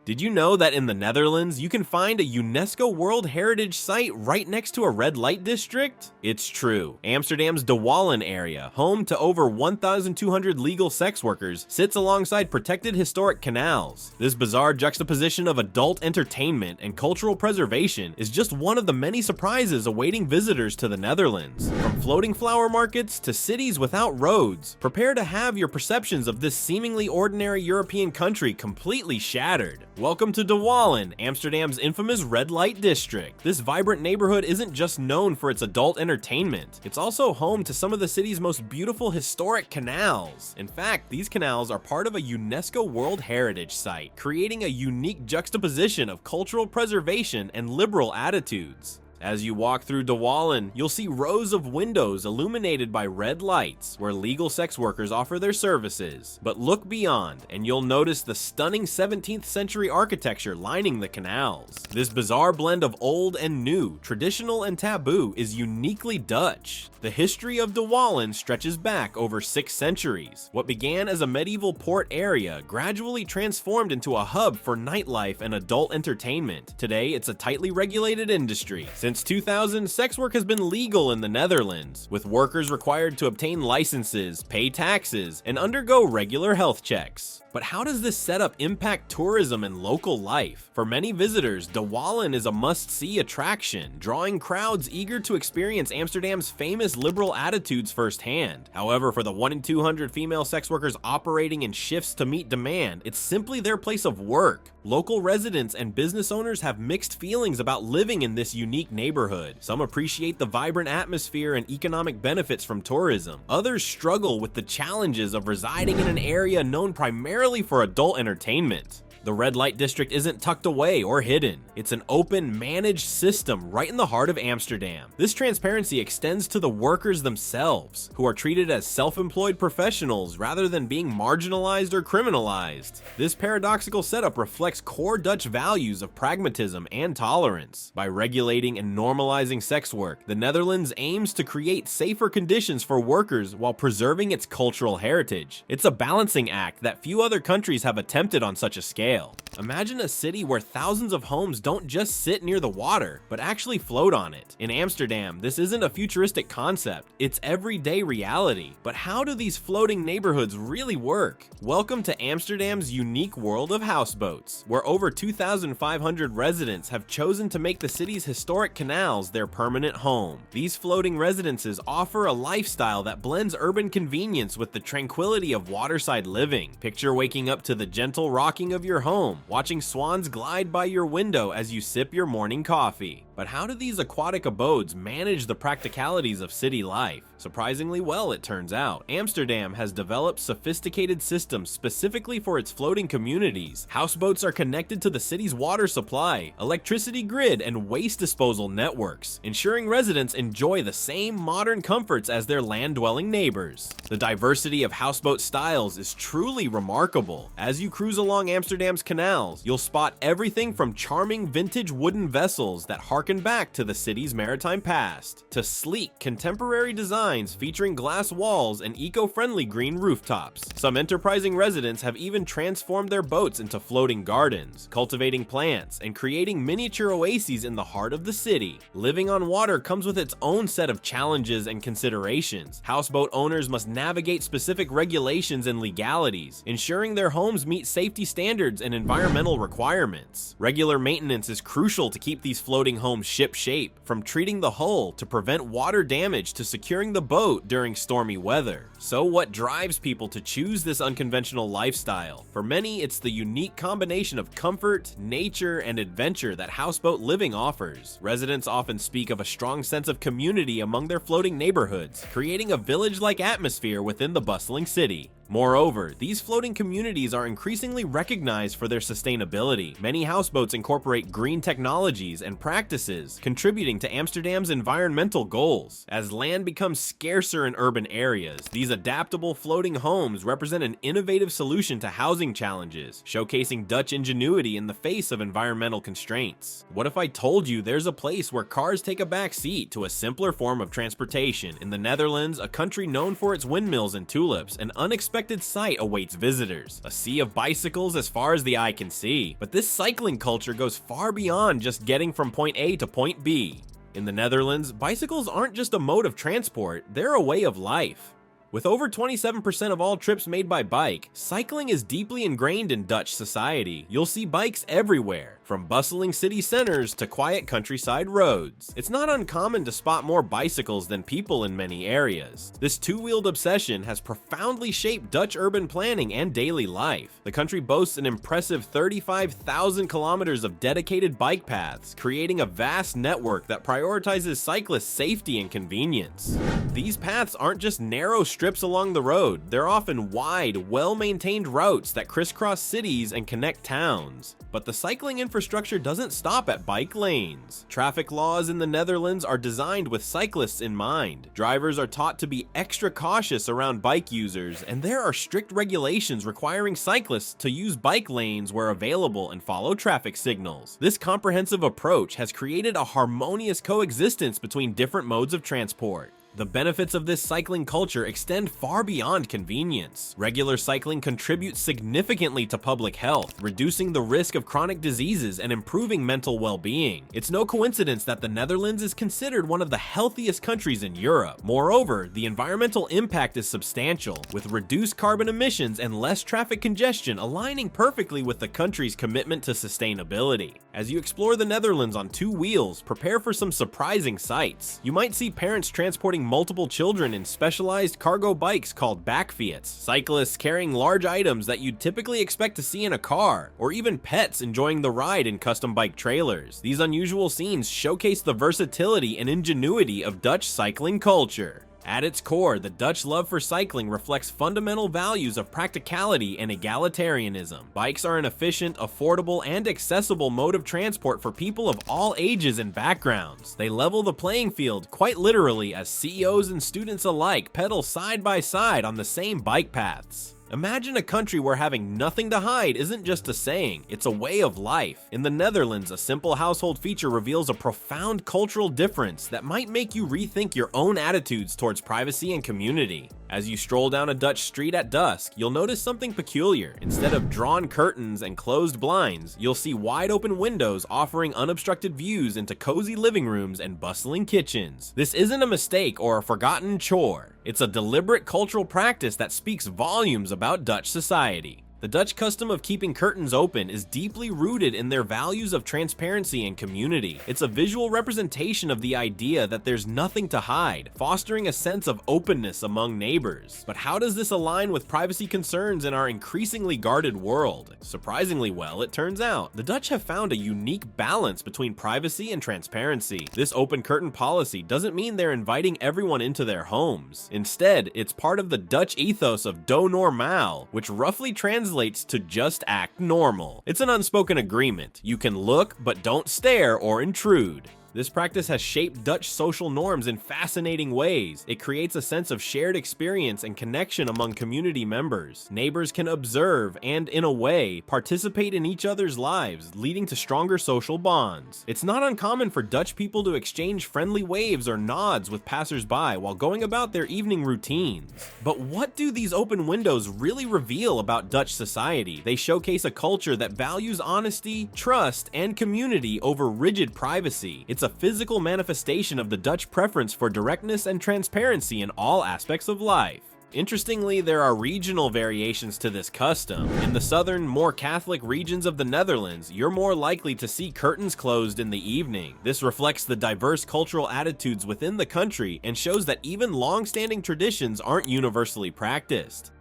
Did you know that in the Netherlands, you can find a UNESCO World Heritage site right next to a red light district? It's true. Amsterdam's De Wallen area, home to over 1,200 legal sex workers, sits alongside protected historic canals. This bizarre juxtaposition of adult entertainment and cultural preservation is just one of the many surprises awaiting visitors to the Netherlands. From floating flower markets to cities without roads, prepare to have your perceptions of this seemingly ordinary European country completely shattered. Welcome to De Wallen, Amsterdam's infamous red light district. This vibrant neighborhood isn't just known for its adult entertainment, it's also home to some of the city's most beautiful historic canals. In fact, these canals are part of a UNESCO World Heritage site, creating a unique juxtaposition of cultural preservation and liberal attitudes. As you walk through De Wallen, you'll see rows of windows illuminated by red lights where legal sex workers offer their services. But look beyond, and you'll notice the stunning 17th century architecture lining the canals. This bizarre blend of old and new, traditional and taboo is uniquely Dutch. The history of De Wallen stretches back over 6 centuries. What began as a medieval port area gradually transformed into a hub for nightlife and adult entertainment. Today, it's a tightly regulated industry. Since 2000, sex work has been legal in the Netherlands, with workers required to obtain licenses, pay taxes, and undergo regular health checks. But how does this setup impact tourism and local life? For many visitors, De Wallen is a must-see attraction, drawing crowds eager to experience Amsterdam's famous liberal attitudes firsthand. However, for the 1 in 200 female sex workers operating in shifts to meet demand, it's simply their place of work. Local residents and business owners have mixed feelings about living in this unique neighborhood. Some appreciate the vibrant atmosphere and economic benefits from tourism. Others struggle with the challenges of residing in an area known primarily for adult entertainment. The red light district isn't tucked away or hidden. It's an open, managed system right in the heart of Amsterdam. This transparency extends to the workers themselves, who are treated as self-employed professionals rather than being marginalized or criminalized. This paradoxical setup reflects core Dutch values of pragmatism and tolerance. By regulating and normalizing sex work, the Netherlands aims to create safer conditions for workers while preserving its cultural heritage. It's a balancing act that few other countries have attempted on such a scale. Imagine a city where thousands of homes don't just sit near the water, but actually float on it. In Amsterdam, this isn't a futuristic concept, it's everyday reality. But how do these floating neighborhoods really work? Welcome to Amsterdam's unique world of houseboats, where over 2,500 residents have chosen to make the city's historic canals their permanent home. These floating residences offer a lifestyle that blends urban convenience with the tranquility of waterside living. Picture waking up to the gentle rocking of your home, watching swans glide by your window as you sip your morning coffee. But how do these aquatic abodes manage the practicalities of city life? Surprisingly well, it turns out. Amsterdam has developed sophisticated systems specifically for its floating communities. Houseboats are connected to the city's water supply, electricity grid, and waste disposal networks, ensuring residents enjoy the same modern comforts as their land-dwelling neighbors. The diversity of houseboat styles is truly remarkable. As you cruise along Amsterdam's canals, you'll spot everything from charming vintage wooden vessels that harken back to the city's maritime past, to sleek, contemporary designs featuring glass walls and eco-friendly green rooftops. Some enterprising residents have even transformed their boats into floating gardens, cultivating plants, and creating miniature oases in the heart of the city. Living on water comes with its own set of challenges and considerations. Houseboat owners must navigate specific regulations and legalities, ensuring their homes meet safety standards and environmental requirements. Regular maintenance is crucial to keep these floating homes ship shape, from treating the hull to prevent water damage to securing the boat during stormy weather. So what drives people to choose this unconventional lifestyle? For many, it's the unique combination of comfort, nature, and adventure that houseboat living offers. Residents often speak of a strong sense of community among their floating neighborhoods, creating a village-like atmosphere within the bustling city. Moreover, these floating communities are increasingly recognized for their sustainability. Many houseboats incorporate green technologies and practices, contributing to Amsterdam's environmental goals. As land becomes scarcer in urban areas, these adaptable floating homes represent an innovative solution to housing challenges, showcasing Dutch ingenuity in the face of environmental constraints. What if I told you there's a place where cars take a back seat to a simpler form of transportation? In the Netherlands, a country known for its windmills and tulips, an unexpected sight awaits visitors. A sea of bicycles as far as the eye can see. But this cycling culture goes far beyond just getting from point A to point B. In the Netherlands, bicycles aren't just a mode of transport, they're a way of life. With over 27% of all trips made by bike, cycling is deeply ingrained in Dutch society. You'll see bikes everywhere, from bustling city centers to quiet countryside roads. It's not uncommon to spot more bicycles than people in many areas. This two-wheeled obsession has profoundly shaped Dutch urban planning and daily life. The country boasts an impressive 35,000 kilometers of dedicated bike paths, creating a vast network that prioritizes cyclists' safety and convenience. These paths aren't just narrow strips along the road, they're often wide, well-maintained routes that crisscross cities and connect towns. But the cycling infrastructure doesn't stop at bike lanes. Traffic laws in the Netherlands are designed with cyclists in mind. Drivers are taught to be extra cautious around bike users, and there are strict regulations requiring cyclists to use bike lanes where available and follow traffic signals. This comprehensive approach has created a harmonious coexistence between different modes of transport. The benefits of this cycling culture extend far beyond convenience. Regular cycling contributes significantly to public health, reducing the risk of chronic diseases and improving mental well-being. It's no coincidence that the Netherlands is considered one of the healthiest countries in Europe. Moreover, the environmental impact is substantial, with reduced carbon emissions and less traffic congestion aligning perfectly with the country's commitment to sustainability. As you explore the Netherlands on two wheels, prepare for some surprising sights. You might see parents transporting multiple children in specialized cargo bikes called backfiets, cyclists carrying large items that you'd typically expect to see in a car, or even pets enjoying the ride in custom bike trailers. These unusual scenes showcase the versatility and ingenuity of Dutch cycling culture. At its core, the Dutch love for cycling reflects fundamental values of practicality and egalitarianism. Bikes are an efficient, affordable, and accessible mode of transport for people of all ages and backgrounds. They level the playing field quite literally as CEOs and students alike pedal side by side on the same bike paths. Imagine a country where having nothing to hide isn't just a saying, it's a way of life. In the Netherlands, a simple household feature reveals a profound cultural difference that might make you rethink your own attitudes towards privacy and community. As you stroll down a Dutch street at dusk, you'll notice something peculiar. Instead of drawn curtains and closed blinds, you'll see wide open windows offering unobstructed views into cozy living rooms and bustling kitchens. This isn't a mistake or a forgotten chore. It's a deliberate cultural practice that speaks volumes about Dutch society. The Dutch custom of keeping curtains open is deeply rooted in their values of transparency and community. It's a visual representation of the idea that there's nothing to hide, fostering a sense of openness among neighbors. But how does this align with privacy concerns in our increasingly guarded world? Surprisingly well, it turns out. The Dutch have found a unique balance between privacy and transparency. This open curtain policy doesn't mean they're inviting everyone into their homes. Instead, it's part of the Dutch ethos of doe normaal, which roughly translates to just act normal. It's an unspoken agreement. You can look, but don't stare or intrude. This practice has shaped Dutch social norms in fascinating ways. It creates a sense of shared experience and connection among community members. Neighbors can observe and, in a way, participate in each other's lives, leading to stronger social bonds. It's not uncommon for Dutch people to exchange friendly waves or nods with passers-by while going about their evening routines. But what do these open windows really reveal about Dutch society? They showcase a culture that values honesty, trust, and community over rigid privacy. It's a physical manifestation of the Dutch preference for directness and transparency in all aspects of life. Interestingly, there are regional variations to this custom. In the southern, more Catholic regions of the Netherlands, you're more likely to see curtains closed in the evening. This reflects the diverse cultural attitudes within the country and shows that even long-standing traditions aren't universally practiced.